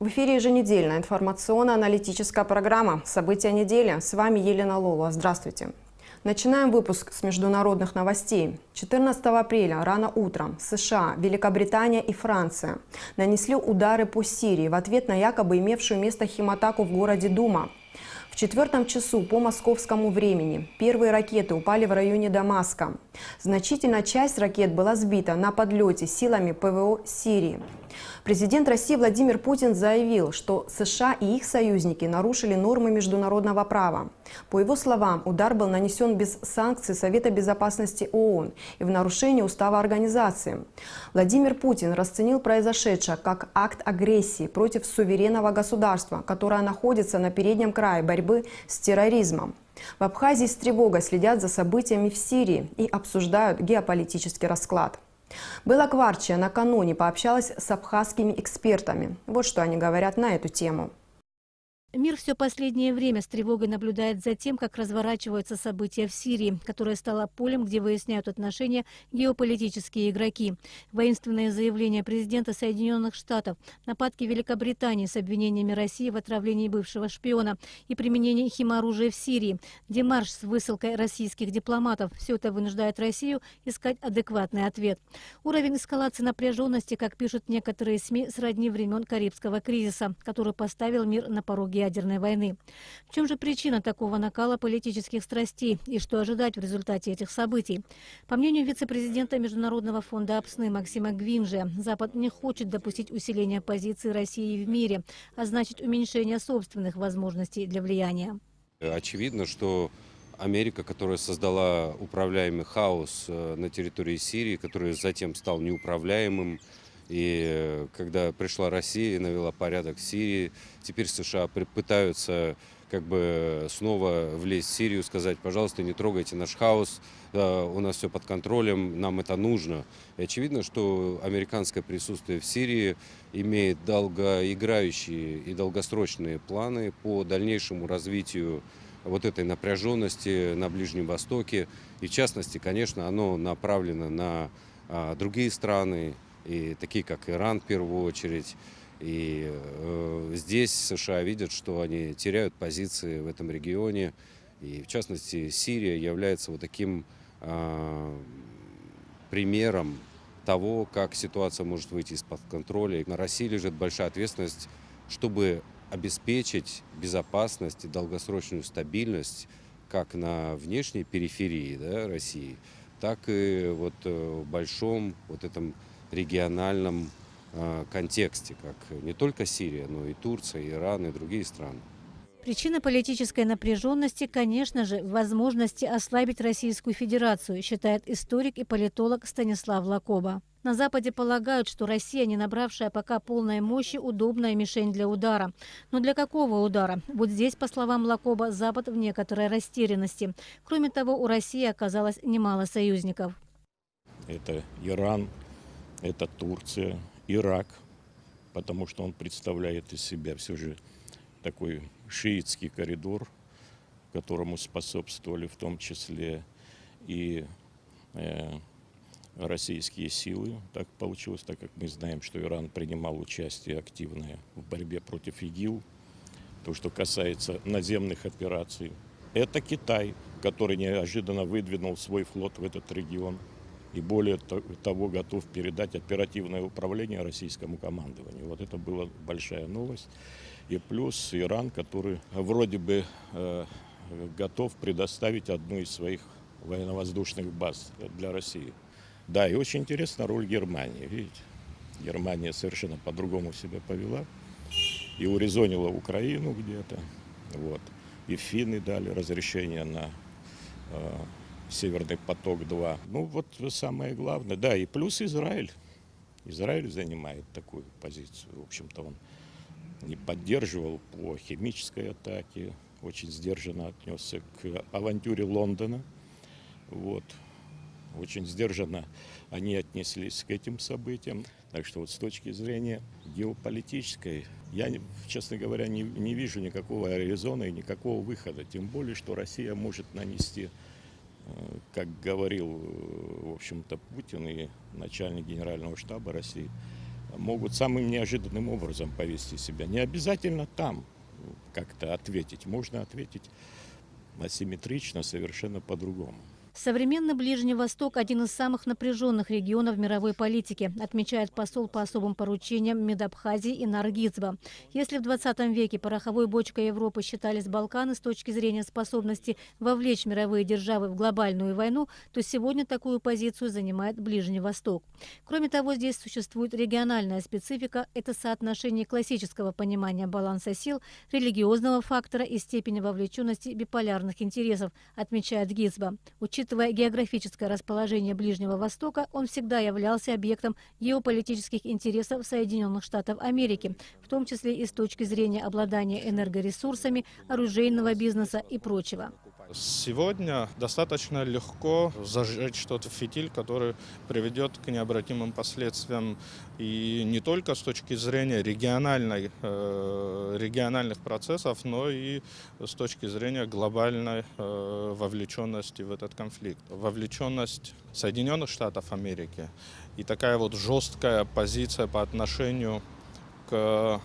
В эфире еженедельная информационно-аналитическая программа «События недели». С вами Елена Лолова. Здравствуйте. Начинаем выпуск с международных новостей. 14 апреля рано утром США, Великобритания и Франция нанесли удары по Сирии в ответ на якобы имевшую место химатаку в городе Дума. В 4 часу по московскому времени первые ракеты упали в районе Дамаска. Значительная часть ракет была сбита на подлете силами ПВО Сирии. Президент России Владимир Путин заявил, что США и их союзники нарушили нормы международного права. По его словам, удар был нанесен без санкций Совета безопасности ООН и в нарушении устава организации. Владимир Путин расценил произошедшее как акт агрессии против суверенного государства, которое находится на переднем крае борьбы с терроризмом. В Абхазии с тревогой следят за событиями в Сирии и обсуждают геополитический расклад. Белла Кварчия накануне пообщалась с абхазскими экспертами. Вот что они говорят на эту тему. Мир все последнее время с тревогой наблюдает за тем, как разворачиваются события в Сирии, которая стала полем, где выясняют отношения геополитические игроки. Воинственные заявления президента Соединенных Штатов, нападки Великобритании с обвинениями России в отравлении бывшего шпиона и применении химоружия в Сирии, демарш с высылкой российских дипломатов – все это вынуждает Россию искать адекватный ответ. Уровень эскалации напряженности, как пишут некоторые СМИ, сродни времен Карибского кризиса, который поставил мир на пороге ядерной войны. В чем же причина такого накала политических страстей и что ожидать в результате этих событий? По мнению вице-президента Международного фонда ОПСНы Максима Гвинжия, Запад не хочет допустить усиления позиции России в мире, а значит уменьшения собственных возможностей для влияния. Очевидно, что Америка, которая создала управляемый хаос на территории Сирии, который затем стал неуправляемым, и когда пришла Россия и навела порядок в Сирии, теперь США пытаются снова влезть в Сирию, сказать: пожалуйста, не трогайте наш хаос, у нас все под контролем, нам это нужно. И очевидно, что американское присутствие в Сирии имеет долгоиграющие и долгосрочные планы по дальнейшему развитию вот этой напряженности на Ближнем Востоке. И в частности, конечно, оно направлено на другие страны, и такие как Иран в первую очередь. И здесь США видят, что они теряют позиции в этом регионе. И в частности, Сирия является вот таким примером того, как ситуация может выйти из-под контроля. На России лежит большая ответственность, чтобы обеспечить безопасность и долгосрочную стабильность как на внешней периферии, России, так и в большом этом региональном контексте, как не только Сирия, но и Турция, и Иран, и другие страны. Причина политической напряженности, конечно же, в возможности ослабить Российскую Федерацию, считает историк и политолог Станислав Лакоба. На Западе полагают, что Россия, не набравшая пока полной мощи, удобная мишень для удара. Но для какого удара? Вот здесь, по словам Лакоба, Запад в некоторой растерянности. Кроме того, у России оказалось немало союзников. Это Иран, это Турция, Ирак, потому что он представляет из себя все же такой шиитский коридор, которому способствовали в том числе и российские силы. Так получилось, так как мы знаем, что Иран принимал участие активное в борьбе против ИГИЛ. То, что касается наземных операций. Это Китай, который неожиданно выдвинул свой флот в этот регион. И более того, готов передать оперативное управление российскому командованию. Вот это была большая новость. И плюс Иран, который вроде бы готов предоставить одну из своих военно-воздушных баз для России. Да, и очень интересна роль Германии. Видите, Германия совершенно по-другому себя повела. И урезонила Украину где-то. И финны дали разрешение на Северный поток-2. Самое главное. Да, и плюс Израиль. Израиль занимает такую позицию. В общем-то, он не поддерживал по химической атаке, очень сдержанно отнесся к авантюре Лондона. Очень сдержанно они отнеслись к этим событиям. Так что с точки зрения геополитической, я, честно говоря, не вижу никакого резона и никакого выхода. Тем более, что Россия может нанести, как говорил, в общем-то, Путин и начальник Генерального штаба России, могут самым неожиданным образом повести себя. Не обязательно там как-то ответить. Можно ответить асимметрично, совершенно по-другому. Современный Ближний Восток – один из самых напряженных регионов мировой политики, отмечает посол по особым поручениям МИД Абхазии Инар Гицба. Если в 20 веке пороховой бочкой Европы считались Балканы с точки зрения способности вовлечь мировые державы в глобальную войну, то сегодня такую позицию занимает Ближний Восток. Кроме того, здесь существует региональная специфика – это соотношение классического понимания баланса сил, религиозного фактора и степени вовлеченности биполярных интересов, отмечает Гицба. Учитывая географическое расположение Ближнего Востока, он всегда являлся объектом геополитических интересов Соединенных Штатов Америки, в том числе и с точки зрения обладания энергоресурсами, оружейного бизнеса и прочего. Сегодня достаточно легко зажечь тот фитиль, который приведет к необратимым последствиям и не только с точки зрения региональных процессов, но и с точки зрения глобальной вовлеченности в этот конфликт. Вовлеченность Соединенных Штатов Америки и такая вот жесткая позиция по отношению к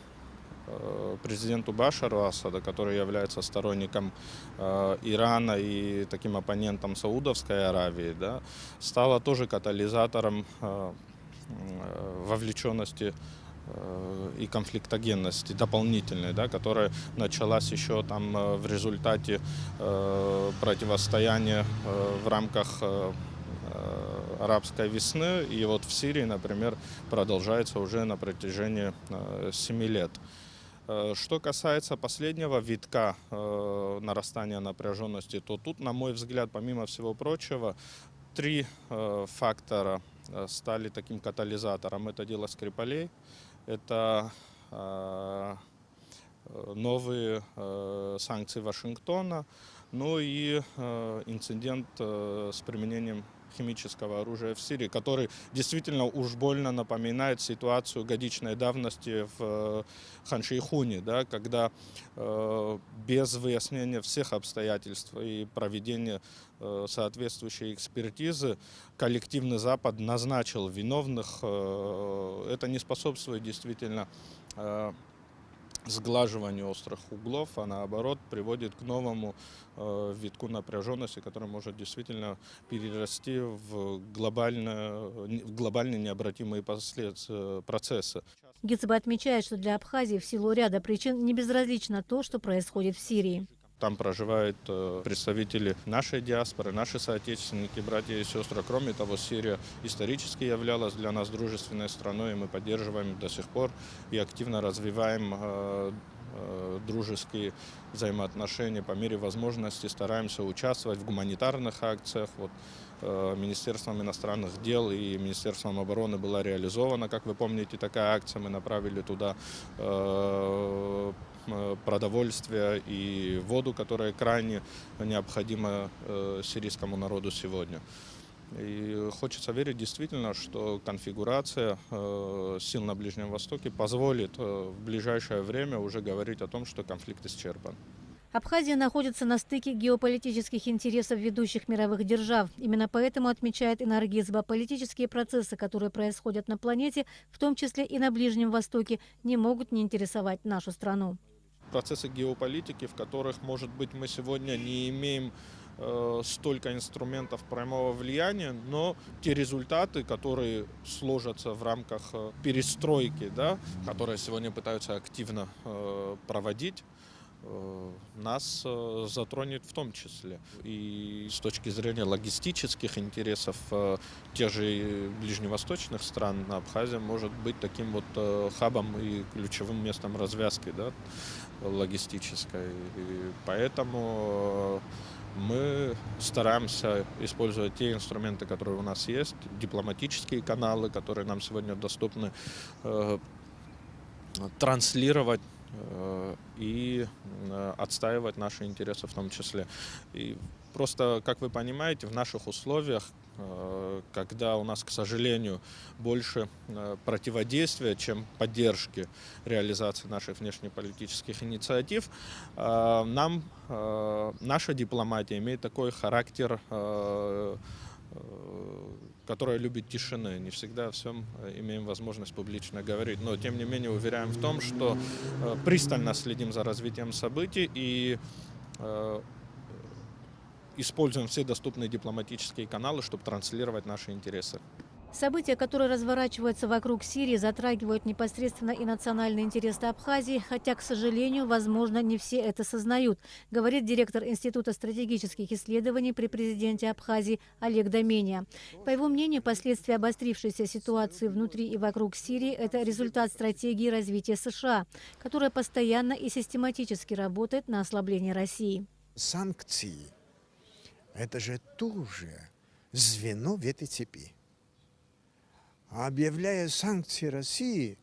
президенту Башару Асаду, который является сторонником Ирана и таким оппонентом Саудовской Аравии, да, стала тоже катализатором вовлеченности и конфликтогенности дополнительной, да, которая началась еще там в результате противостояния в рамках арабской весны. И вот в Сирии, например, продолжается уже на протяжении 7 лет. Что касается последнего витка нарастания напряженности, то тут, на мой взгляд, помимо всего прочего, 3 фактора стали таким катализатором. Это дело Скрипалей, это новые санкции Вашингтона, ну и инцидент с применением химического оружия в Сирии, который действительно уж больно напоминает ситуацию годичной давности в Хан-Шейхуне, да, когда без выяснения всех обстоятельств и проведения соответствующей экспертизы коллективный Запад назначил виновных. Это не способствует действительно сглаживанию острых углов, а наоборот приводит к новому витку напряженности, который может действительно перерасти в глобальные необратимые процессы. Гицба отмечает, что для Абхазии в силу ряда причин не безразлично то, что происходит в Сирии. Там проживают представители нашей диаспоры, наши соотечественники, братья и сестры. Кроме того, Сирия исторически являлась для нас дружественной страной, и мы поддерживаем до сих пор и активно развиваем дружеские взаимоотношения. По мере возможности стараемся участвовать в гуманитарных акциях. Вот, Министерством иностранных дел и Министерством обороны была реализована, как вы помните, такая акция. Мы направили туда продовольствие и воду, которая крайне необходима сирийскому народу сегодня. И хочется верить действительно, что конфигурация сил на Ближнем Востоке позволит в ближайшее время уже говорить о том, что конфликт исчерпан. Абхазия находится на стыке геополитических интересов ведущих мировых держав. Именно поэтому, отмечает Инар Гицба, политические процессы, которые происходят на планете, в том числе и на Ближнем Востоке, не могут не интересовать нашу страну. Процессы геополитики, в которых, может быть, мы сегодня не имеем столько инструментов прямого влияния, но те результаты, которые сложатся в рамках перестройки, да, которые сегодня пытаются активно проводить, нас затронет в том числе. И с точки зрения логистических интересов тех же ближневосточных стран, Абхазия может быть таким вот хабом и ключевым местом развязки, да, логистической. И поэтому мы стараемся использовать те инструменты, которые у нас есть, дипломатические каналы, которые нам сегодня доступны, транслировать и отстаивать наши интересы в том числе. И просто, как вы понимаете, в наших условиях, когда у нас, к сожалению, больше противодействия, чем поддержки реализации наших внешнеполитических инициатив, наша дипломатия имеет такой характер которая любит тишины. Не всегда о всем имеем возможность публично говорить. Но, тем не менее, уверяем в том, что пристально следим за развитием событий и используем все доступные дипломатические каналы, чтобы транслировать наши интересы. События, которые разворачиваются вокруг Сирии, затрагивают непосредственно и национальные интересы Абхазии, хотя, к сожалению, возможно, не все это сознают, говорит директор Института стратегических исследований при президенте Абхазии Олег Домения. По его мнению, последствия обострившейся ситуации внутри и вокруг Сирии – это результат стратегии развития США, которая постоянно и систематически работает на ослабление России. Санкции – это же тоже звено в этой цепи. Объявляя санкции России,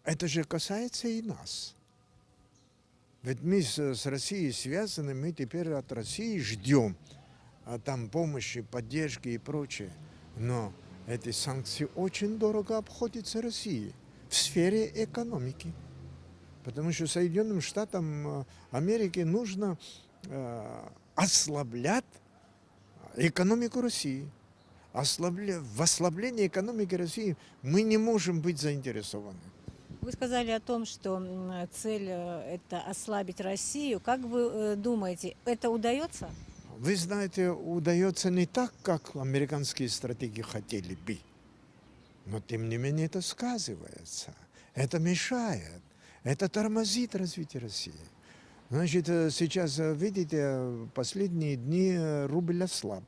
это же касается и нас. Ведь мы с Россией связаны, мы теперь от России ждем там помощи, поддержки и прочее. Но эти санкции очень дорого обходятся России в сфере экономики. Потому что Соединенным Штатам Америки нужно ослаблять экономику России. В ослаблении экономики России мы не можем быть заинтересованы. Вы сказали о том, что цель – это ослабить Россию. Как вы думаете, это удается? Вы знаете, удается не так, как американские стратеги хотели бы. Но тем не менее это сказывается, это мешает, это тормозит развитие России. Значит, сейчас, видите, последние дни рубль ослаб.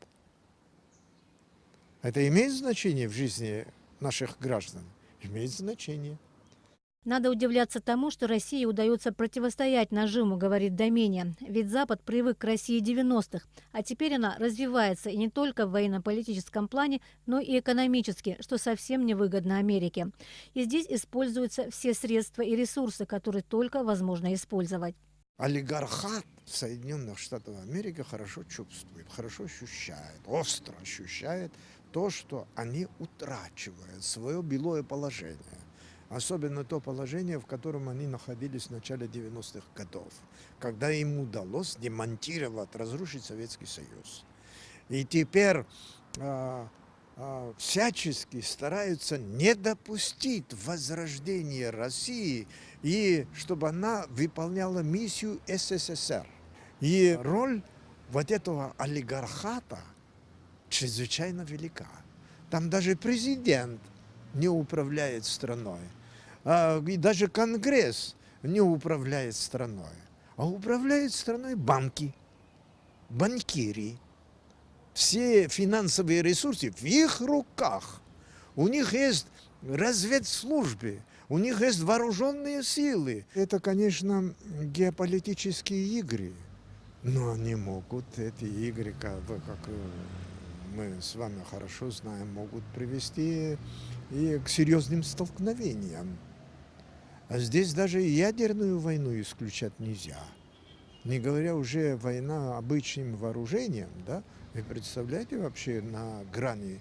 Это имеет значение в жизни наших граждан? Имеет значение. Надо удивляться тому, что России удается противостоять нажиму, говорит Домения. Ведь Запад привык к России 90-х, а теперь она развивается и не только в военно-политическом плане, но и экономически, что совсем невыгодно Америке. И здесь используются все средства и ресурсы, которые только возможно использовать. Олигархат Соединенных Штатов Америки хорошо чувствует, хорошо ощущает, остро ощущает то, что они утрачивают свое былое положение. Особенно то положение, в котором они находились в начале 90-х годов, когда им удалось демонтировать, разрушить Советский Союз. И теперь всячески стараются не допустить возрождения России и чтобы она выполняла миссию СССР. И роль вот этого олигархата чрезвычайно велика. Там даже президент не управляет страной, и даже Конгресс не управляет страной, а управляют страной банки, банкиры. Все финансовые ресурсы в их руках. У них есть разведслужбы, у них есть вооруженные силы. Это, конечно, геополитические игры, но они могут, эти игры, как мы с вами хорошо знаем, могут привести и к серьезным столкновениям. А здесь даже ядерную войну исключать нельзя. Не говоря уже война обычным вооружением, да? Вы представляете, вообще на грани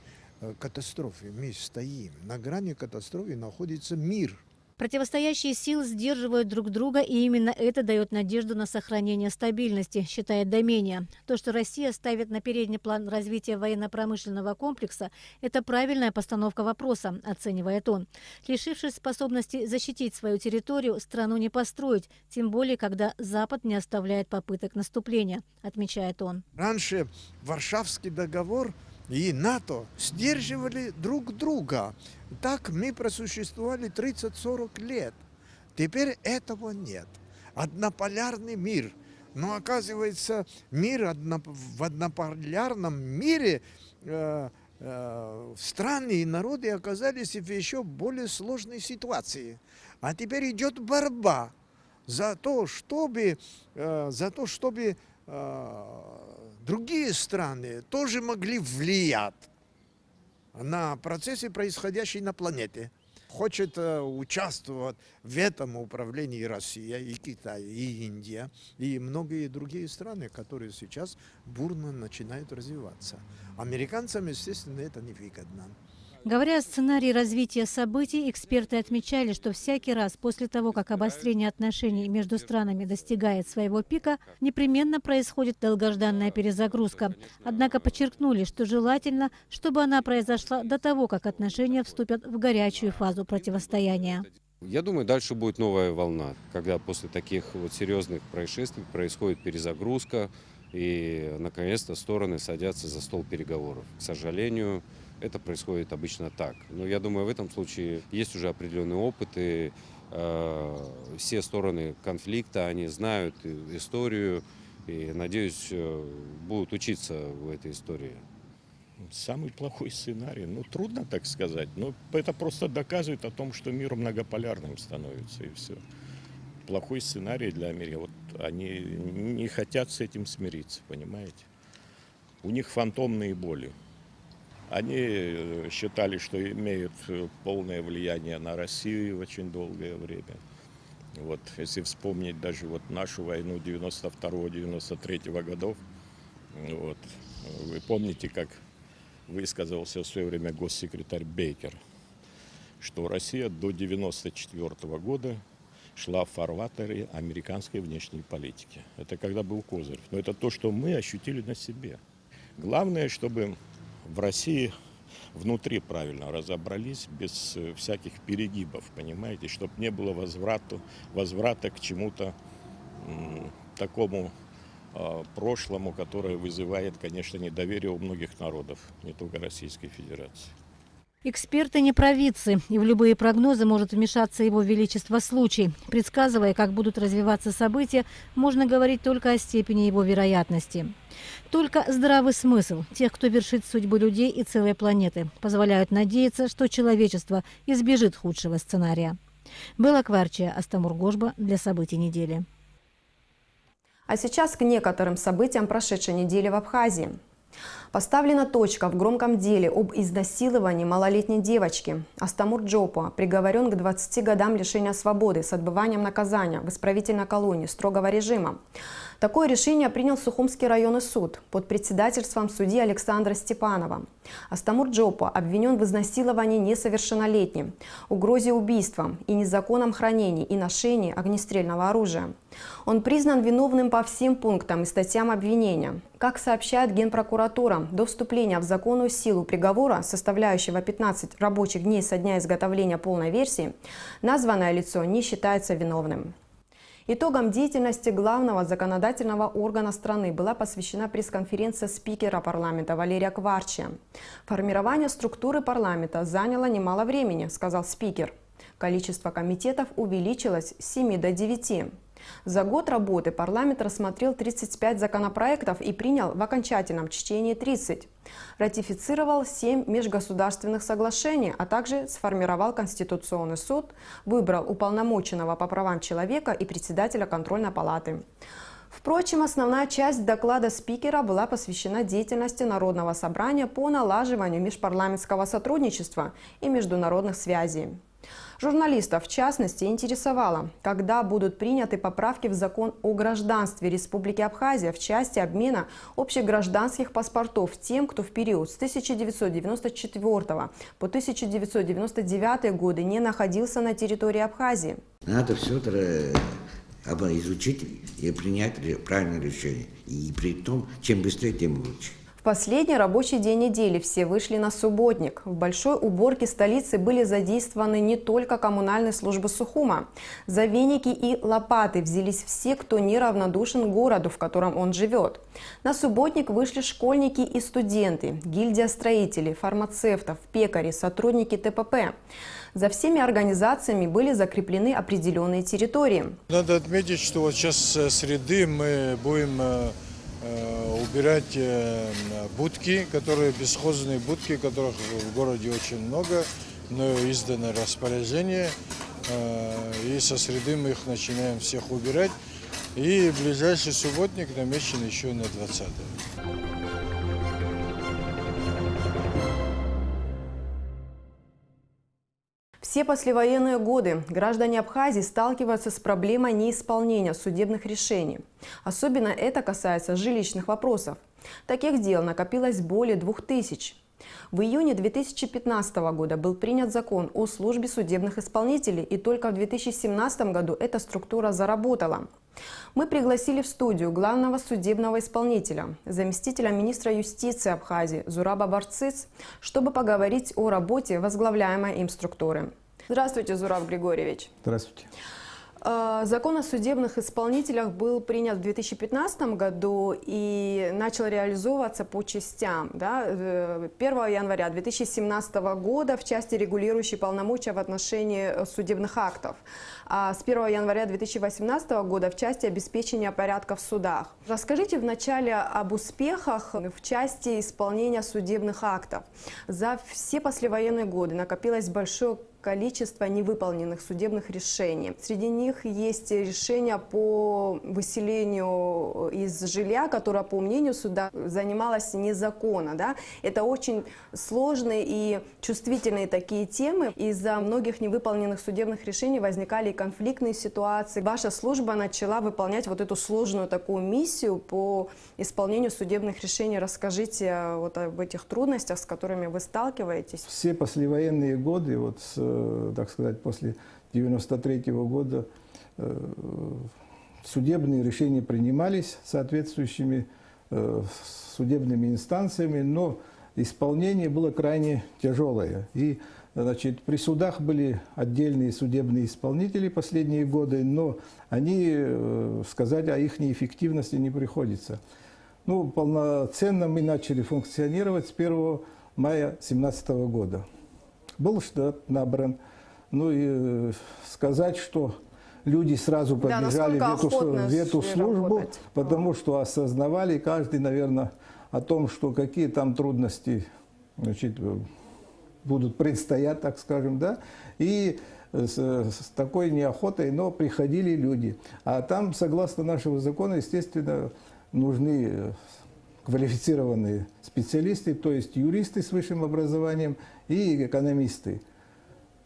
катастрофы мы стоим. На грани катастрофы находится мир. Противостоящие силы сдерживают друг друга, и именно это дает надежду на сохранение стабильности, считает Домения. То, что Россия ставит на передний план развития военно-промышленного комплекса, это правильная постановка вопроса, оценивает он. Лишившись способности защитить свою территорию, страну не построить, тем более, когда Запад не оставляет попыток наступления, отмечает он. Раньше Варшавский договор и НАТО сдерживали друг друга. Так мы просуществовали 30-40 лет. Теперь этого нет. Однополярный мир. Но оказывается, в однополярном мире страны и народы оказались в еще более сложной ситуации. А теперь идет борьба за то, чтобы другие страны тоже могли влиять на процессы, происходящие на планете. Хочет участвовать в этом управлении и Россия, и Китай, и Индия, и многие другие страны, которые сейчас бурно начинают развиваться. Американцам, естественно, это невыгодно. Говоря о сценарии развития событий, эксперты отмечали, что всякий раз после того, как обострение отношений между странами достигает своего пика, непременно происходит долгожданная перезагрузка. Однако подчеркнули, что желательно, чтобы она произошла до того, как отношения вступят в горячую фазу противостояния. Я думаю, дальше будет новая волна, когда после таких вот серьезных происшествий происходит перезагрузка, и наконец-то стороны садятся за стол переговоров. К сожалению, это происходит обычно так. Но я думаю, в этом случае есть уже определенный опыт, и все стороны конфликта, они знают историю, и, надеюсь, будут учиться в этой истории. Самый плохой сценарий, трудно так сказать, но это просто доказывает о том, что мир многополярным становится, и все. Плохой сценарий для Америки, вот они не хотят с этим смириться, понимаете? У них фантомные боли. Они считали, что имеют полное влияние на Россию очень долгое время. Вот, если вспомнить даже вот нашу войну 92-93 годов, вот, вы помните, как высказался в свое время госсекретарь Бейкер, что Россия до 1994 года шла в фарватере американской внешней политики. Это когда был Козырев. Но это то, что мы ощутили на себе. Главное, чтобы в России внутри правильно разобрались, без всяких перегибов, понимаете, чтобы не было возврата к чему-то такому прошлому, которое вызывает, конечно, недоверие у многих народов, не только Российской Федерации. Эксперты не провидцы, и в любые прогнозы может вмешаться его величество случай. Предсказывая, как будут развиваться события, можно говорить только о степени его вероятности. Только здравый смысл тех, кто вершит судьбы людей и целой планеты, позволяют надеяться, что человечество избежит худшего сценария. Белла Кварчия, Астамур Гошба для событий недели. А сейчас к некоторым событиям прошедшей недели в Абхазии. Поставлена точка в громком деле об изнасиловании малолетней девочки. Астамур Джопа приговорен к 20 годам лишения свободы с отбыванием наказания в исправительной колонии строгого режима. Такое решение принял Сухумский районный суд под председательством судьи Александра Степанова. Астамур Джопа обвинен в изнасиловании несовершеннолетней, угрозе убийством и незаконном хранении и ношении огнестрельного оружия. Он признан виновным по всем пунктам и статьям обвинения. Как сообщает Генпрокуратура, до вступления в законную силу приговора, составляющего 15 рабочих дней со дня изготовления полной версии, названное лицо не считается виновным. Итогам деятельности главного законодательного органа страны была посвящена пресс-конференция спикера парламента Валерия Кварчия. Формирование структуры парламента заняло немало времени, сказал спикер. Количество комитетов увеличилось с 7 до 9. За год работы парламент рассмотрел 35 законопроектов и принял в окончательном чтении 30. Ратифицировал 7 межгосударственных соглашений, а также сформировал Конституционный суд, выбрал уполномоченного по правам человека и председателя контрольной палаты. Впрочем, основная часть доклада спикера была посвящена деятельности Народного собрания по налаживанию межпарламентского сотрудничества и международных связей. Журналистов, в частности, интересовало, когда будут приняты поправки в закон о гражданстве Республики Абхазия в части обмена общегражданских паспортов тем, кто в период с 1994 по 1999 годы не находился на территории Абхазии. Надо все это изучить и принять правильное решение. И при том, чем быстрее, тем лучше. В последний рабочий день недели все вышли на субботник. В большой уборке столицы были задействованы не только коммунальные службы Сухума. За веники и лопаты взялись все, кто неравнодушен к городу, в котором он живет. На субботник вышли школьники и студенты, гильдия строителей, фармацевтов, пекари, сотрудники ТПП. За всеми организациями были закреплены определенные территории. Надо отметить, что вот сейчас с среды мы будем убирать будки, бесхозные будки, которых в городе очень много, но издано распоряжение, и со среды мы их начинаем всех убирать, и ближайший субботник намечен еще на 20-е. Все послевоенные годы граждане Абхазии сталкиваются с проблемой неисполнения судебных решений. Особенно это касается жилищных вопросов. Таких дел накопилось более 2000. В июне 2015 года был принят закон о службе судебных исполнителей, и только в 2017 году эта структура заработала. Мы пригласили в студию главного судебного исполнителя, заместителя министра юстиции Абхазии Зураба Барциц, чтобы поговорить о работе возглавляемой им структуры. Здравствуйте, Зураб Григорьевич. Здравствуйте. Закон о судебных исполнителях был принят в 2015 году и начал реализовываться по частям. Да? 1 января 2017 года в части, регулирующей полномочия в отношении судебных актов, а с 1 января 2018 года в части обеспечения порядка в судах. Расскажите вначале об успехах в части исполнения судебных актов. За все послевоенные годы накопилось большое количество невыполненных судебных решений. Среди них есть решение по выселению из жилья, которое, по мнению суда, занималось незаконно. Да? Это очень сложные и чувствительные такие темы. Из-за многих невыполненных судебных решений возникали и конфликтные ситуации. Ваша служба начала выполнять вот эту сложную такую миссию по исполнению судебных решений. Расскажите вот об этих трудностях, с которыми вы сталкиваетесь. Все послевоенные годы, вот так сказать, после 1993 года судебные решения принимались соответствующими судебными инстанциями, но исполнение было крайне тяжелое. И, значит, при судах были отдельные судебные исполнители последние годы, но они, сказать о их неэффективности не приходится. Ну, полноценно мы начали функционировать с 1 мая 2017 года. Был штат набран. Ну и сказать, что люди сразу побежали в эту службу, потому что осознавали каждый, наверное, о том, что какие там трудности, значит, будут предстоять, так скажем, да, и с такой неохотой, но приходили люди. А там, согласно нашего закона, естественно, нужны квалифицированные специалисты, то есть юристы с высшим образованием и экономисты.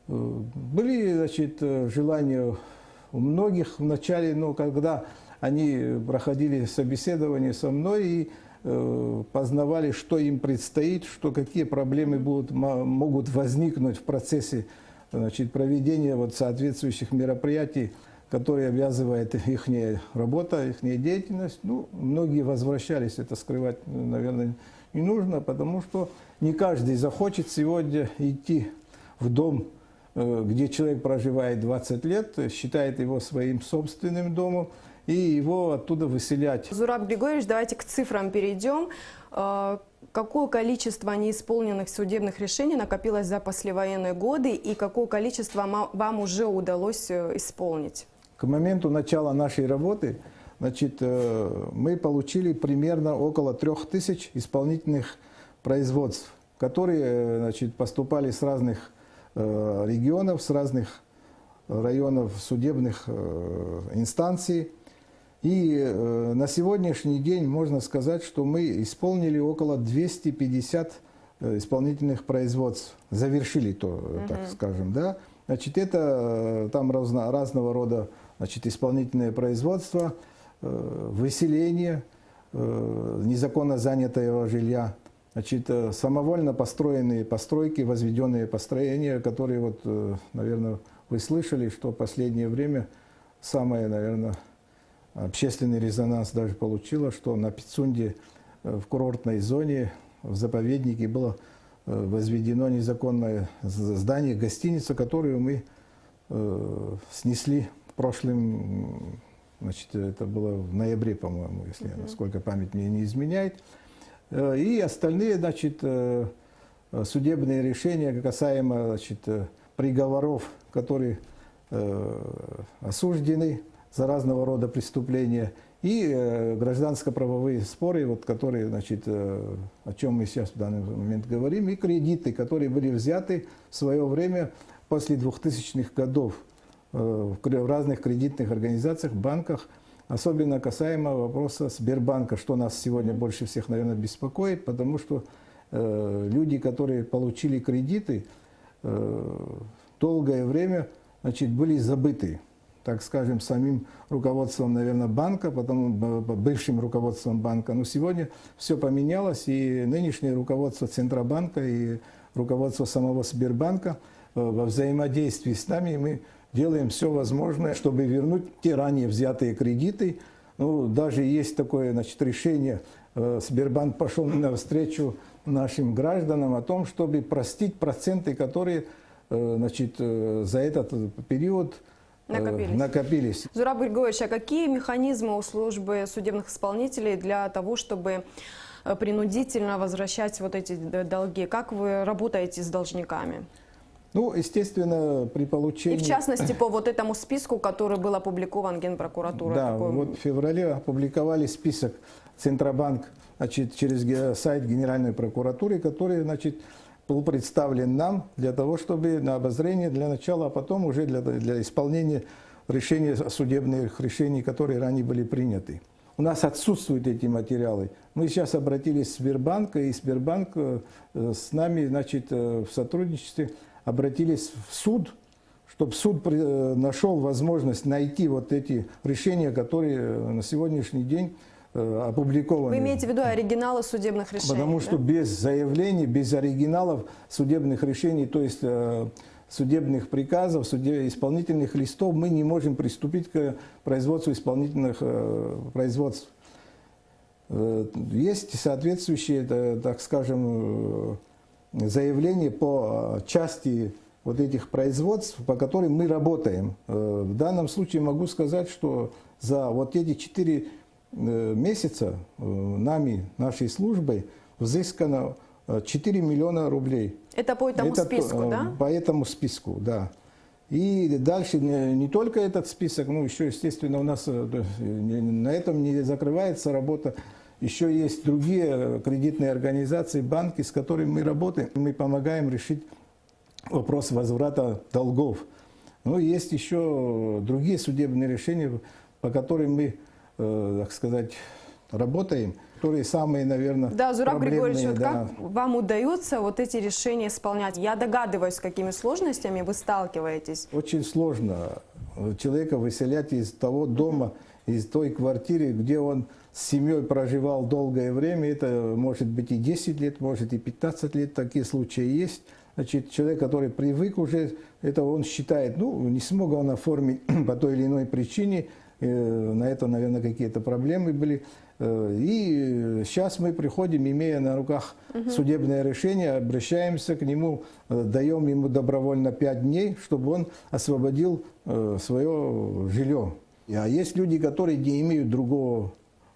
Были, значит, желания у многих вначале, но когда они проходили собеседование со мной и познавали, что им предстоит, что какие проблемы могут возникнуть в процессе, значит, проведения вот соответствующих мероприятий, которые обязывает их работа, их деятельность. Ну, многие возвращались, это скрывать, наверное, не нужно, потому что не каждый захочет сегодня идти в дом, где человек проживает 20 лет, считает его своим собственным домом, и его оттуда выселять. Зураб Григорьевич, давайте к цифрам перейдем. Какое количество неисполненных судебных решений накопилось за послевоенные годы, и какое количество вам уже удалось исполнить? К моменту начала нашей работы, значит, мы получили примерно около 3000 исполнительных производств, которые, значит, поступали с разных регионов, с разных районов судебных инстанций. И на сегодняшний день можно сказать, что мы исполнили около 250 исполнительных производств, завершили то, так скажем, да. Значит, это там разного рода, значит, исполнительное производство, выселение незаконно занятого жилья, значит, самовольно построенные постройки, возведенные построения, которые, вот, наверное, вы слышали, что в последнее время самое, наверное, общественный резонанс даже получило, что на Пицунде в курортной зоне, в заповеднике было возведено незаконное здание, гостиницу, которую мы снесли прошлым, значит, это было в ноябре, по-моему, если насколько память мне не изменяет. И остальные, значит, судебные решения касаемо, значит, приговоров, которые осуждены за разного рода преступления, и гражданско-правовые споры, вот, которые, значит, о чем мы сейчас в данный момент говорим, и кредиты, которые были взяты в свое время после 2000-х годов в разных кредитных организациях, банках, особенно касаемо вопроса Сбербанка, что нас сегодня больше всех, наверное, беспокоит, потому что люди, которые получили кредиты, долгое время, значит, были забыты. так скажем, самим руководством, наверное, банка, потом бывшим руководством банка. Но сегодня все поменялось, и нынешнее руководство Центробанка и руководство самого Сбербанка во взаимодействии с нами мы делаем все возможное, чтобы вернуть те ранее взятые кредиты. Ну, даже есть такое, значит, решение, Сбербанк пошел навстречу нашим гражданам о том, чтобы простить проценты, которые, значит, за этот период накопились. Зураб Григорьевич, а какие механизмы у службы судебных исполнителей для того, чтобы принудительно возвращать вот эти долги? Как вы работаете с должниками? Ну, естественно, при получении... И в частности, по вот этому списку, который был опубликован Генпрокуратурой. Да, такой... вот в феврале опубликовали список Центробанк, значит, через сайт Генеральной прокуратуры, который, значит, был представлен нам для того, чтобы на обозрение для начала, а потом уже для исполнения решений, судебных решений, которые ранее были приняты. У нас отсутствуют эти материалы. Мы сейчас обратились в Сбербанк, и Сбербанк с нами, значит, в сотрудничестве обратились в суд, чтобы суд нашел возможность найти вот эти решения, которые на сегодняшний день опубликованы. Вы имеете в виду оригиналы судебных решений? Потому что без заявлений, без оригиналов судебных решений, то есть судебных приказов, исполнительных листов, мы не можем приступить к производству исполнительных производств. Есть соответствующие, так скажем, заявления по части вот этих производств, по которым мы работаем. В данном случае могу сказать, что за вот эти 4 месяца нами, нашей службой, взыскано 4 миллиона рублей. Это по этому списку, да? По этому списку, да. И дальше не только этот список, ну еще, естественно, у нас на этом не закрывается работа. Еще есть другие кредитные организации, банки, с которыми мы работаем. Мы помогаем решить вопрос возврата долгов. Но есть еще другие судебные решения, по которым мы, так сказать, работаем, которые самые, наверное, да, Зураб Григорьевич, вот да. как вам удается вот эти решения исполнять? Я догадываюсь, с какими сложностями вы сталкиваетесь. Очень сложно человека выселять из того дома, из той квартиры, где он с семьей проживал долгое время. Это может быть и 10 лет, может и 15 лет, такие случаи есть. Значит, человек, который привык уже, это он считает, ну, не смог он оформить по той или иной причине, на это, наверное, какие-то проблемы были. И сейчас мы приходим, имея на руках судебное решение, обращаемся к нему, даем ему добровольно 5 дней, чтобы он освободил свое жилье. А есть люди, которые не имеют другого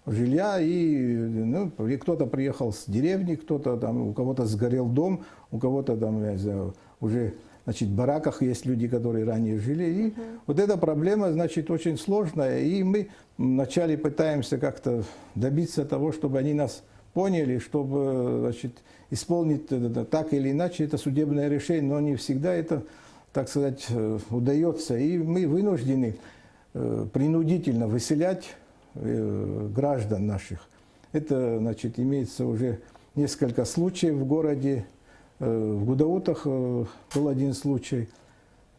жилья, и кто-то приехал с деревни, кто-то там, у кого-то сгорел дом, у кого-то там, я знаю, уже, значит, в бараках есть люди, которые ранее жили. И вот эта проблема, значит, очень сложная. И мы вначале пытаемся как-то добиться того, чтобы они нас поняли, чтобы, значит, исполнить так или иначе это судебное решение, но не всегда это, так сказать, удается. И мы вынуждены принудительно выселять граждан наших. Это, значит, имеется уже несколько случаев в городе. В Гудаутах был один случай.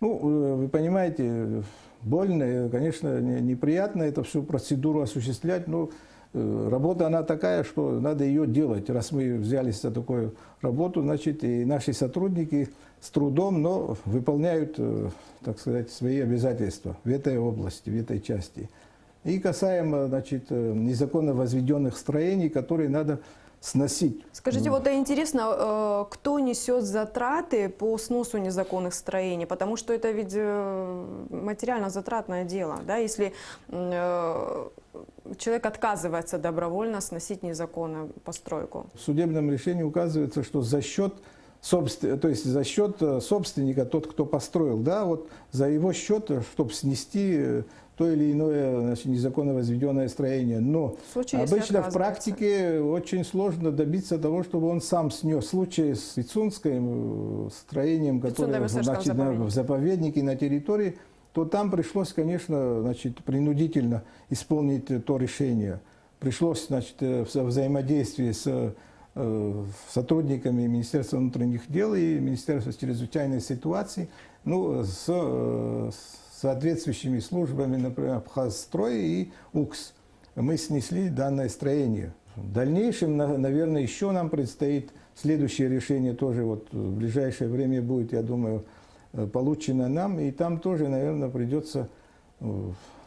Ну, вы понимаете, больно, конечно, неприятно эту всю процедуру осуществлять, но работа она такая, что надо ее делать. Раз мы взялись за такую работу, значит, и наши сотрудники с трудом, но выполняют, так сказать, свои обязательства в этой области, в этой части. И касаемо, значит, незаконно возведенных строений, которые надо сносить. Скажите, вот интересно, кто несет затраты по сносу незаконных строений? Потому что это ведь материально затратное дело, да? Если человек отказывается добровольно сносить незаконную постройку. В судебном решении указывается, что за счет собственника, тот, кто построил, да, вот за его счет, чтобы снести то или иное, значит, незаконно возведенное строение. Но обычно в практике очень сложно добиться того, чтобы он сам снес. В случае с Пицунским строением, которое, значит, в заповеднике на территории, то там пришлось, конечно, значит, принудительно исполнить то решение. Пришлось, значит, в взаимодействии с сотрудниками Министерства внутренних дел и Министерства чрезвычайной ситуации, ну, с соответствующими службами, например, Абхазстрой и УКС. Мы снесли данное строение. В дальнейшем, наверное, еще нам предстоит следующее решение, тоже вот в ближайшее время будет, я думаю, получено нам, и там тоже, наверное, придется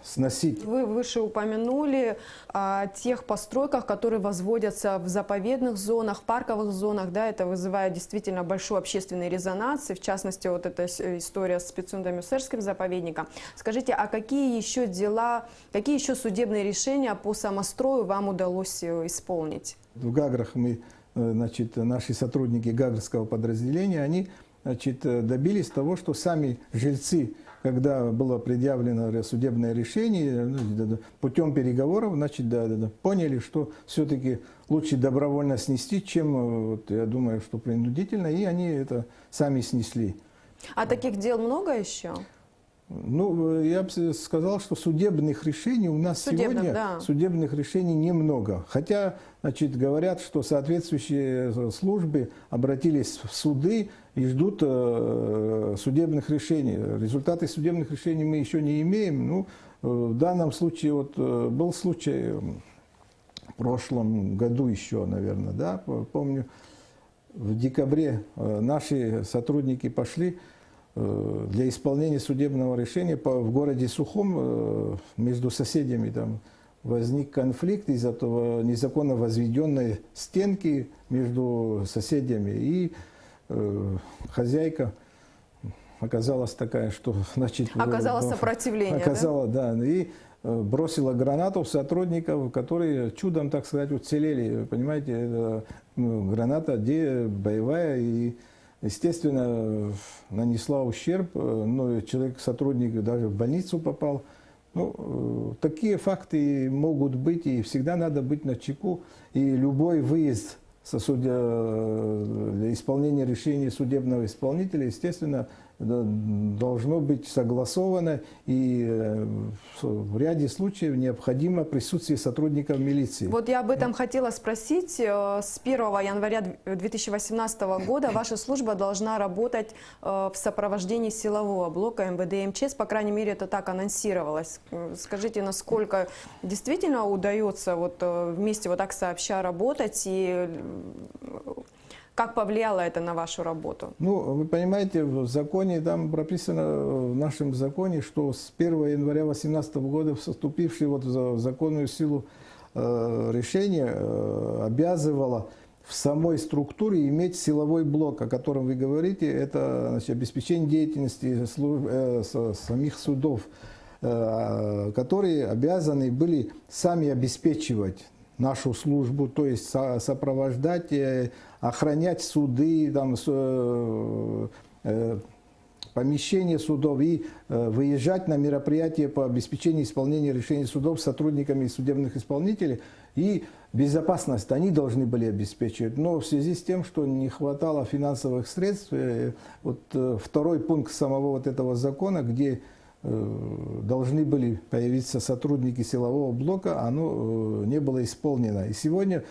сносить. Вы выше упомянули о тех постройках, которые возводятся в заповедных зонах, парковых зонах. Да, это вызывает действительно большой общественный резонанс, и в частности вот эта история с Пицундо-Мюсерским заповедником. Скажите, а какие еще дела, какие еще судебные решения по самострою вам удалось исполнить? В Гаграх мы, значит, наши сотрудники Гагрского подразделения, они, значит, добились того, что сами жильцы, когда было предъявлено судебное решение, путем переговоров, значит, поняли, что все-таки лучше добровольно снести, чем, вот, я думаю, что принудительно, и они это сами снесли. А таких дел много еще? Ну, я бы сказал, что судебных решений у нас сегодня судебных решений немного. Хотя, значит, говорят, что соответствующие службы обратились в суды и ждут судебных решений. Результаты судебных решений мы еще не имеем. Ну, в данном случае вот был случай в прошлом году еще, наверное, да, помню, в декабре наши сотрудники пошли для исполнения судебного решения в городе Сухом между соседями там возник конфликт из-за этого незаконно возведенной стенки между соседями. И хозяйка оказалась такая, что, значит... Оказалось сопротивление, оказала, да? И бросила гранату в сотрудников, которые чудом, так сказать, уцелели. Понимаете, это граната боевая, и естественно, нанесла ущерб, но человек, сотрудник даже в больницу попал. Ну, такие факты могут быть, и всегда надо быть начеку. И любой выезд для исполнения решения судебного исполнителя, естественно, должно быть согласовано, и в ряде случаев необходимо присутствие сотрудников милиции. Вот я об этом хотела спросить. С 1 января 2018 года ваша служба должна работать в сопровождении силового блока МВД и МЧС, по крайней мере, это так анонсировалось. Скажите, насколько действительно удается вот вместе вот так сообща работать, и как повлияло это на вашу работу? Ну, вы понимаете, в законе, там прописано, в нашем законе, что с 1 января 2018 года вступившее вот в законную силу решение обязывало в самой структуре иметь силовой блок, о котором вы говорите. Это, значит, обеспечение деятельности самих судов, которые обязаны были сами обеспечивать нашу службу, то есть сопровождать, охранять суды, там, помещения судов и выезжать на мероприятия по обеспечению исполнения решений судов сотрудниками судебных исполнителей. И безопасность они должны были обеспечивать. Но в связи с тем, что не хватало финансовых средств, вот второй пункт самого вот этого закона, где должны были появиться сотрудники силового блока, оно не было исполнено. И сегодня,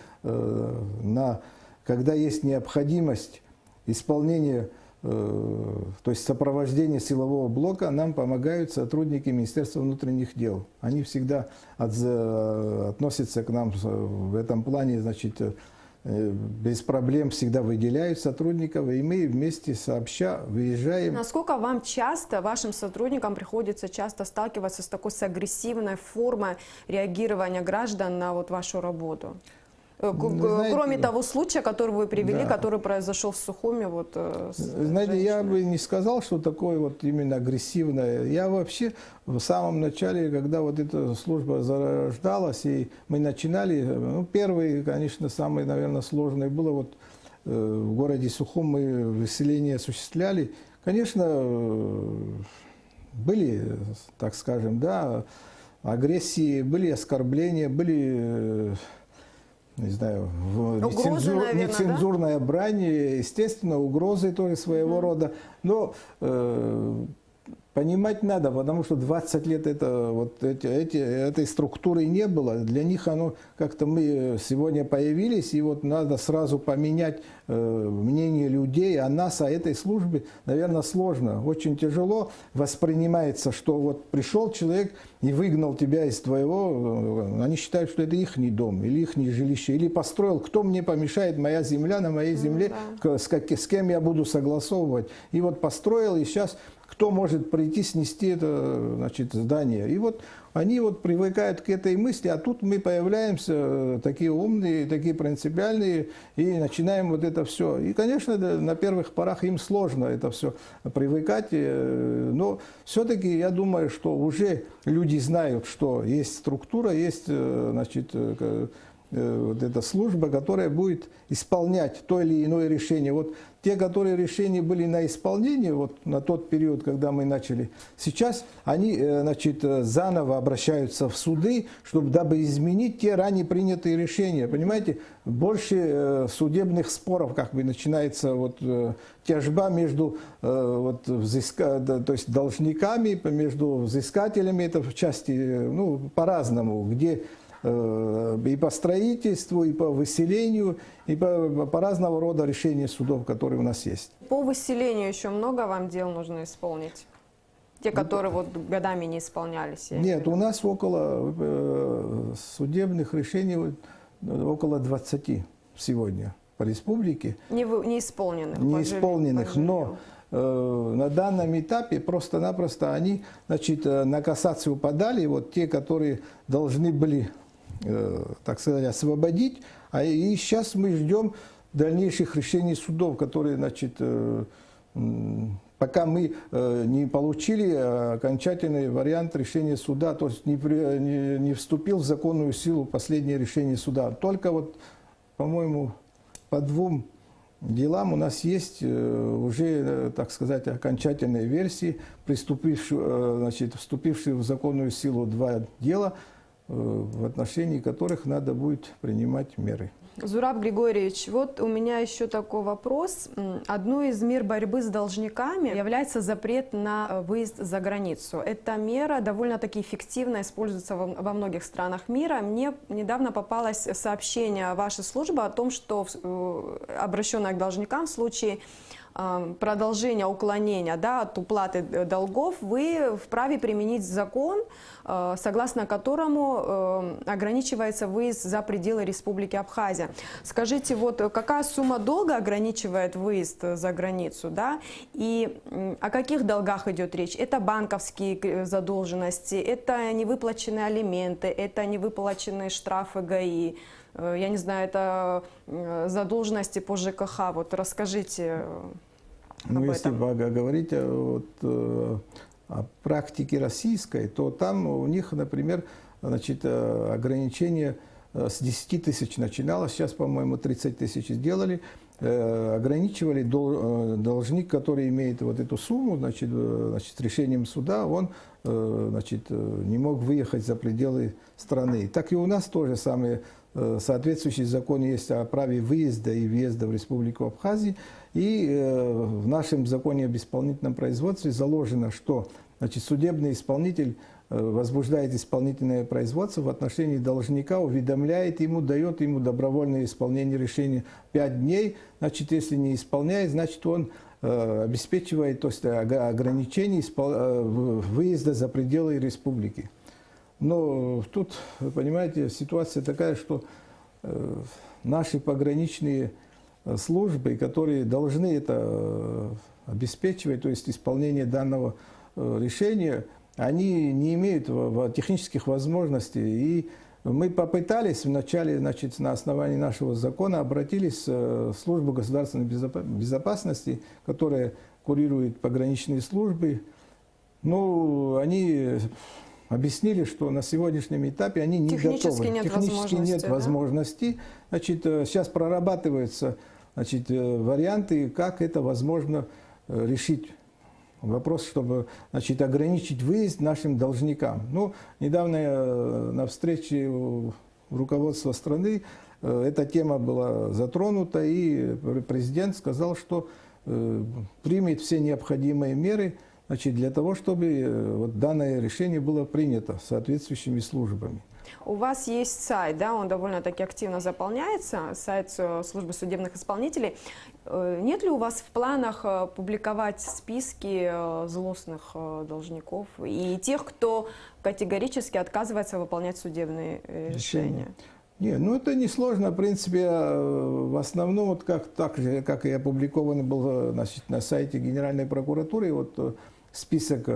когда есть необходимость исполнения, то есть сопровождения силового блока, нам помогают сотрудники Министерства внутренних дел. Они всегда относятся к нам в этом плане, значит, без проблем всегда выделяют сотрудников, и мы вместе сообща выезжаем. Насколько вам часто, вашим сотрудникам приходится часто сталкиваться с такой агрессивной формой реагирования граждан на вот вашу работу? Знаете, кроме того случая, который вы привели, да, который произошел в Сухуме. Вот, знаете, я бы не сказал, что такое вот именно агрессивное. Я вообще в самом начале, когда вот эта служба зарождалась, и мы начинали, ну, первый, конечно, самый, наверное, сложный было вот в городе Сухум мы выселение осуществляли. Конечно, были, так скажем, да, агрессии, были оскорбления, были... не знаю, нецензурная брань, естественно, угрозы тоже своего рода. Но понимать надо, потому что 20 лет этой структуры не было. Для них оно как-то мы сегодня появились, и вот надо сразу поменять мнение людей о нас, о этой службе, наверное, сложно. Очень тяжело воспринимается, что вот пришел человек и выгнал тебя из твоего, они считают, что это их дом, или их жилище, или построил, кто мне помешает, моя земля, на моей земле, с кем я буду согласовывать. И вот построил, и сейчас кто может прийти снести это, значит, здание. И вот они вот привыкают к этой мысли, а тут мы появляемся такие умные, такие принципиальные, и начинаем вот это все. И, конечно, на первых порах им сложно это все привыкать, но все-таки я думаю, что уже люди знают, что есть структура, есть, значит, вот эта служба, которая будет исполнять то или иное решение. Вот те, которые решения были на исполнение, вот на тот период, когда мы начали, сейчас они, значит, заново обращаются в суды, дабы изменить те ранее принятые решения. Понимаете, больше судебных споров как бы начинается вот тяжба между то есть должниками, между взыскателями, это в части, ну, по-разному, где и по строительству, и по выселению, и по разного рода решения судов, которые у нас есть. По выселению еще много вам дел нужно исполнить? Те, которые вот годами не исполнялись? Нет, у нас около судебных решений около 20 сегодня по республике. Не исполненных? Не исполненных, но на данном этапе просто-напросто они, значит, на кассацию подали, вот те, которые должны были, так сказать, освободить, и сейчас мы ждем дальнейших решений судов, которые, значит, пока мы не получили окончательный вариант решения суда, то есть не вступил в законную силу последнее решение суда. Только вот, по-моему, по 2 делам у нас есть уже, так сказать, окончательные версии, вступившие в законную силу 2 дела, в отношении которых надо будет принимать меры. Зураб Григорьевич, вот у меня еще такой вопрос. Одной из мер борьбы с должниками является запрет на выезд за границу. Эта мера довольно-таки эффективно используется во многих странах мира. Мне недавно попалось сообщение вашей службы о том, что обращенное к должникам в случае продолжения уклонения, да, от уплаты долгов, вы вправе применить закон, согласно которому ограничивается выезд за пределы Республики Абхазия. Скажите, вот какая сумма долга ограничивает выезд за границу, да, и о каких долгах идет речь? Это банковские задолженности, это невыплаченные алименты, это невыплаченные штрафы ГАИ, я не знаю, это задолженности по ЖКХ. Вот расскажите об этом. Если говорить о практике российской, то там у них, например, значит, ограничение с 10 тысяч начиналось, сейчас, по-моему, 30 тысяч сделали. Ограничивали должник, который имеет вот эту сумму, значит, с решением суда, он, значит, не мог выехать за пределы страны. Так и у нас тоже самое. Соответствующий закон есть о праве выезда и въезда в Республику Абхазия. И в нашем законе об исполнительном производстве заложено, что, значит, судебный исполнитель возбуждает исполнительное производство в отношении должника, уведомляет ему, дает ему добровольное исполнение решения 5 дней. Значит, если не исполняет, значит, он обеспечивает, то есть, ограничение выезда за пределы республики. Но тут, вы понимаете, ситуация такая, что наши пограничные службы, которые должны это обеспечивать, то есть исполнение данного решения, они не имеют технических возможностей. И мы попытались вначале, значит, на основании нашего закона, обратились в службу государственной безопасности, которая курирует пограничные службы. Ну, они объяснили, что на сегодняшнем этапе они не готовы. Технически нет возможности. Значит, сейчас прорабатываются, значит, варианты, как это возможно решить. Вопрос, чтобы, значит, ограничить выезд нашим должникам. Ну, недавно на встрече руководства страны эта тема была затронута, и президент сказал, что примет все необходимые меры значит, для того, чтобы вот данное решение было принято соответствующими службами. У вас есть сайт, да, он довольно-таки активно заполняется, сайт службы судебных исполнителей. Нет ли у вас в планах публиковать списки злостных должников и тех, кто категорически отказывается выполнять судебные решения? Не, ну это несложно, в принципе, в основном, вот так же, как и опубликован был, значит, на сайте Генеральной прокуратуры, вот список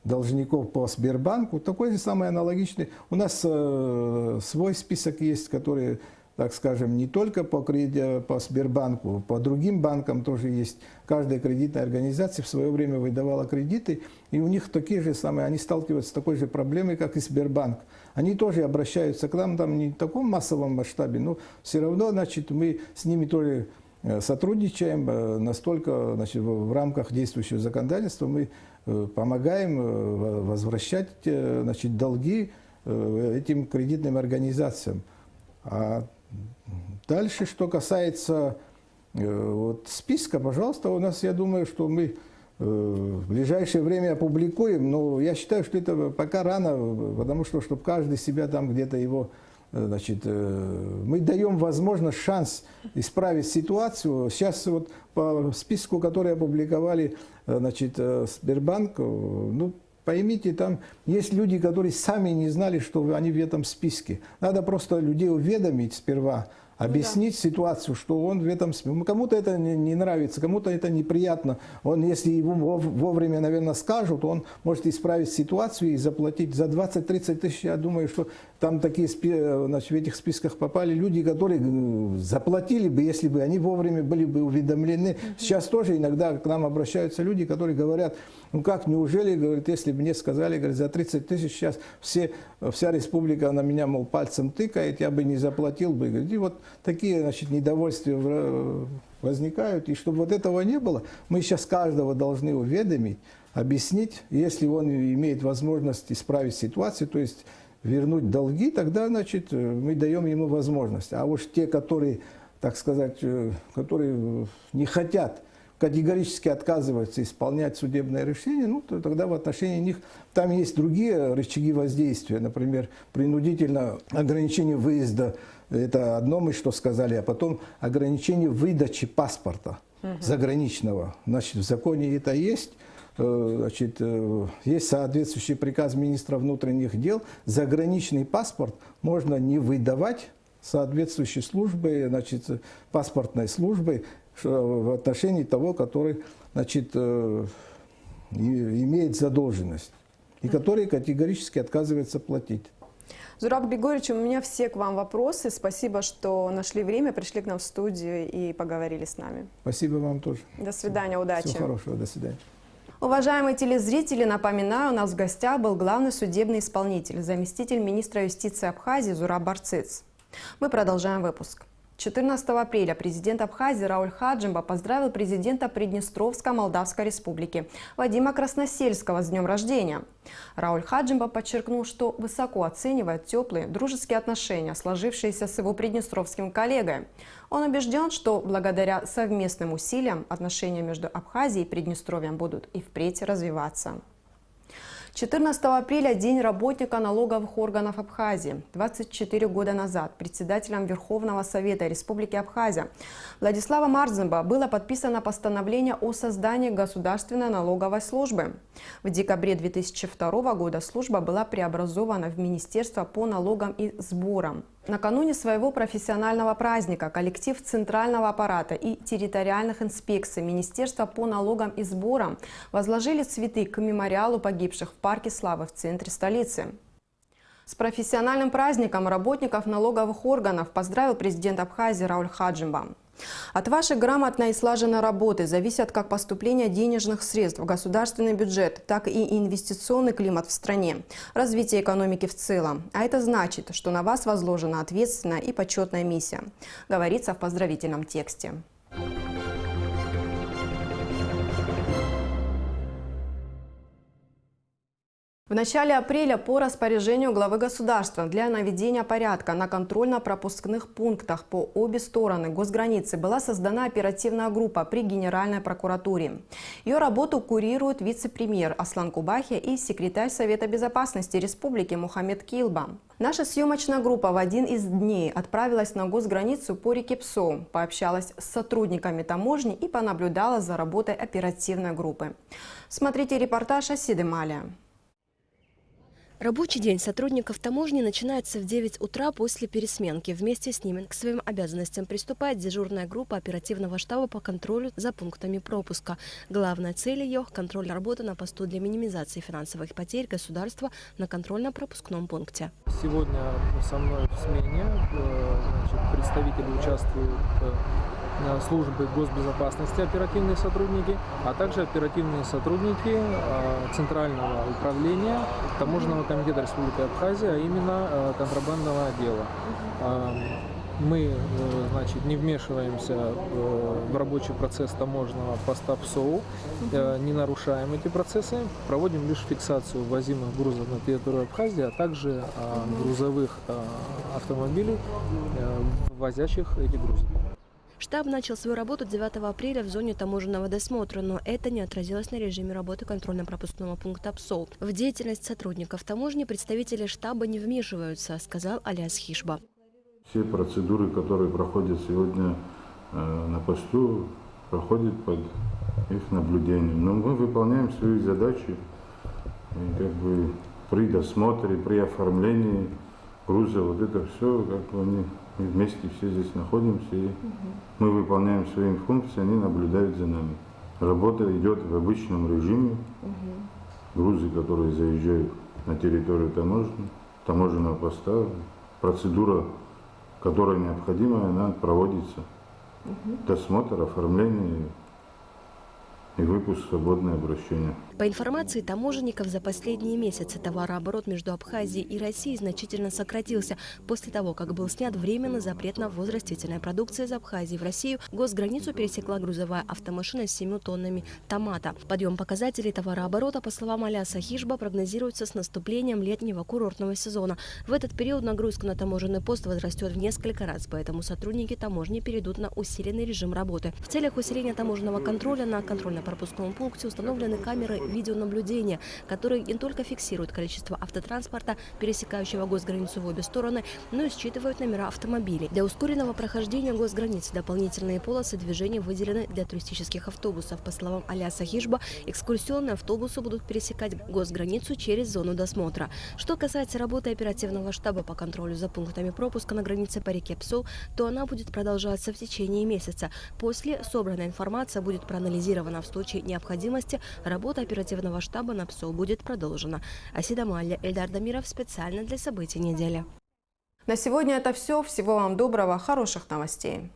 должников по Сбербанку, такой же самый аналогичный. У нас свой список есть, который, так скажем, не только по Сбербанку, по другим банкам тоже есть. Каждая кредитная организация в свое время выдавала кредиты, и у них такие же самые, они сталкиваются с такой же проблемой, как и Сбербанк. Они тоже обращаются к нам, там не в таком массовом масштабе, но все равно, значит, мы с ними тоже сотрудничаем, настолько, значит, в рамках действующего законодательства мы помогаем возвращать, значит, долги этим кредитным организациям. А дальше, что касается вот списка, пожалуйста, у нас, я думаю, что мы в ближайшее время опубликуем, но я считаю, что это пока рано, потому что, чтобы каждый себя там где-то его, значит, мы даем возможность, шанс исправить ситуацию. Сейчас вот по списку, который опубликовали, значит, Сбербанк, ну, поймите, там есть люди, которые сами не знали, что они в этом списке. Надо просто людей уведомить сперва, объяснить ситуацию, что он в этом списке. Кому-то это не нравится, кому-то это неприятно. Он, если ему вовремя, наверное, скажут, он может исправить ситуацию и заплатить за 20-30 тысяч. Я думаю, что там такие, значит, в этих списках попали люди, которые заплатили бы, если бы они вовремя были бы уведомлены. Сейчас тоже иногда к нам обращаются люди, которые говорят, ну как, неужели, говорит, если бы мне сказали, говорит, за 30 тысяч сейчас вся республика на меня, мол, пальцем тыкает, я бы не заплатил бы. Говорит, и вот такие, значит, недовольствия возникают. И чтобы вот этого не было, мы сейчас каждого должны уведомить, объяснить, если он имеет возможность исправить ситуацию, то есть вернуть долги, тогда, значит, мы даем ему возможность. А уж те, которые, так сказать, которые не хотят, категорически отказываются исполнять судебное решение, ну, то тогда в отношении них там есть другие рычаги воздействия, например, принудительное ограничение выезда, это одно мы что сказали, а потом ограничение выдачи паспорта заграничного. Значит, в законе это есть. Значит, есть соответствующий приказ министра внутренних дел. Заграничный паспорт можно не выдавать соответствующей службой, значит, паспортной службой в отношении того, который, значит, имеет задолженность и который категорически отказывается платить. Зураб Григорьевич, у меня все к вам вопросы. Спасибо, что нашли время, пришли к нам в студию и поговорили с нами. Спасибо вам тоже. До свидания, удачи. Всего хорошего, до свидания. Уважаемые телезрители, напоминаю, у нас в гостях был главный судебный исполнитель, заместитель министра юстиции Абхазии Зураб Барцыц. Мы продолжаем выпуск. 14 апреля президент Абхазии Рауль Хаджимба поздравил президента Приднестровской Молдавской Республики Вадима Красносельского с днем рождения. Рауль Хаджимба подчеркнул, что высоко оценивает теплые дружеские отношения, сложившиеся с его приднестровским коллегой. Он убежден, что благодаря совместным усилиям отношения между Абхазией и Приднестровьем будут и впредь развиваться. 14 апреля – День работника налоговых органов Абхазии. 24 года назад председателем Верховного Совета Республики Абхазия Владиславом Арзымбо было подписано постановление о создании государственной налоговой службы. В декабре 2002 года служба была преобразована в Министерство по налогам и сборам. Накануне своего профессионального праздника коллектив Центрального аппарата и территориальных инспекций Министерства по налогам и сборам возложили цветы к мемориалу погибших в Парке Славы в центре столицы. С профессиональным праздником работников налоговых органов поздравил президент Абхазии Рауль Хаджимба. От вашей грамотной и слаженной работы зависят как поступление денежных средств в государственный бюджет, так и инвестиционный климат в стране, развитие экономики в целом. А это значит, что на вас возложена ответственная и почетная миссия, говорится в поздравительном тексте. В начале апреля по распоряжению главы государства для наведения порядка на контрольно-пропускных пунктах по обе стороны госграницы была создана оперативная группа при Генеральной прокуратуре. Ее работу курирует вице-премьер Аслан Кубахи и секретарь Совета безопасности Республики Мухаммед Килба. Наша съемочная группа в один из дней отправилась на госграницу по реке Псоу, пообщалась с сотрудниками таможни и понаблюдала за работой оперативной группы. Смотрите репортаж Асиды Малия. Рабочий день сотрудников таможни начинается в 9 утра после пересменки. Вместе с ними к своим обязанностям приступает дежурная группа оперативного штаба по контролю за пунктами пропуска. Главная цель ее – контроль работы на посту для минимизации финансовых потерь государства на контрольно-пропускном пункте. Сегодня со мной в смене представители участвуют службы госбезопасности, оперативные сотрудники, а также оперативные сотрудники Центрального управления Таможенного комитета Республики Абхазия, а именно контрабандного отдела. Мы не вмешиваемся в рабочий процесс таможенного поста ПСОУ, не нарушаем эти процессы, проводим лишь фиксацию ввозимых грузов на территорию Абхазии, а также грузовых автомобилей, возящих эти грузы. Штаб начал свою работу 9 апреля в зоне таможенного досмотра, но это не отразилось на режиме работы контрольно-пропускного пункта ПСОУ. В деятельность сотрудников таможни представители штаба не вмешиваются, сказал Аляс Хишба. Все процедуры, которые проходят сегодня на посту, проходят под их наблюдением. Но мы выполняем свои задачи и при досмотре, при оформлении груза, вот это все, они вместе все здесь находимся, и мы выполняем свои функции, они наблюдают за нами. Работа идет в обычном режиме. Грузы, которые заезжают на территорию таможенного поста, процедура, которая необходима, она проводится. Досмотр, оформление и выпуск в свободное обращение. По информации таможенников, за последние месяцы товарооборот между Абхазией и Россией значительно сократился. После того, как был снят временный запрет на ввоз растительной продукции из Абхазии в Россию, госграницу пересекла грузовая автомашина с 7 тоннами томата. Подъем показателей товарооборота, по словам Аляса Хишба, прогнозируется с наступлением летнего курортного сезона. В этот период нагрузка на таможенный пост возрастет в несколько раз, поэтому сотрудники таможни перейдут на усиленный режим работы. В целях усиления таможенного контроля на контрольно-пропускном пункте установлены камеры видеонаблюдения, которые не только фиксируют количество автотранспорта, пересекающего госграницу в обе стороны, но и считывают номера автомобилей. Для ускоренного прохождения госграницы дополнительные полосы движения выделены для туристических автобусов. По словам Аляса Хишба, экскурсионные автобусы будут пересекать госграницу через зону досмотра. Что касается работы оперативного штаба по контролю за пунктами пропуска на границе по реке Псоу, то она будет продолжаться в течение месяца. После собранная информация будет проанализирована. В случае необходимости работа оперативного штаба на ПСОУ будет продолжена. Асида Малия, Эльдар Дамиров, специально для событий недели. На сегодня это все. Всего вам доброго, хороших новостей.